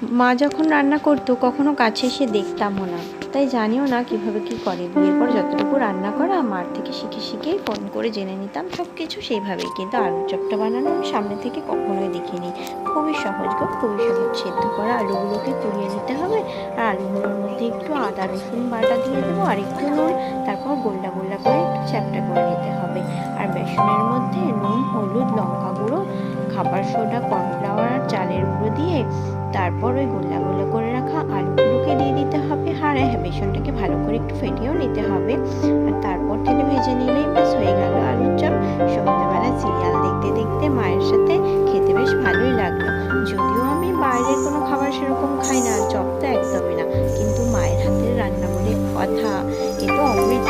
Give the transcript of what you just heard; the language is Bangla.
মা যখন রান্না করতো কখনো কাছে এসে দেখতামও না, তাই জানিও না কিভাবে কি করে। বিয়ের পর যতটুকু রান্না করা মার থেকে শিখে শিখেই ফোন করে জেনে নিতাম সব কিছু সেইভাবেই। কিন্তু আলুর চপটা বানানো আমি সামনে থেকে কখনোই দেখিনি। খুবই সহজ গো, খুবই সহজ। সেদ্ধ করা আলুগুলোকে কুড়িয়ে নিতে হবে, আর আলুগুলোর মধ্যে একটু আদা রসুন বাটা দিয়ে দেবো, আর একটু নুন। তারপর গোল্লা গোল্লা করে একটু চ্যাপটা করে নিতে হবে। আর বেসনের মধ্যে নুন, হলুদ, লঙ্কা গুঁড়ো, খাবার সোডা, কর্নফ্লাওয়ার আর চালের গুঁড়ো দিয়ে তারপর ওই গোল্লা গোল্লা করে রাখা আলুগুলোকে দিয়ে দিতে হবে। আর হ্যাঁ, বেসনটাকে ভালো করে একটু ফেটিয়েও নিতে হবে। আর তারপর তেলে ভেজে নিলেই ব্যাস হয়ে গেল আলুর চপ। সন্ধ্যেবেলা সিরিয়াল দেখতে দেখতে মায়ের সাথে খেতে বেশ ভালোই লাগলো। যদিও আমি বাইরের কোনো খাবার সেরকম খাই না, চপ তো একদমই না, কিন্তু মায়ের হাতের রান্না বলে কথা, এ তো অমৃত।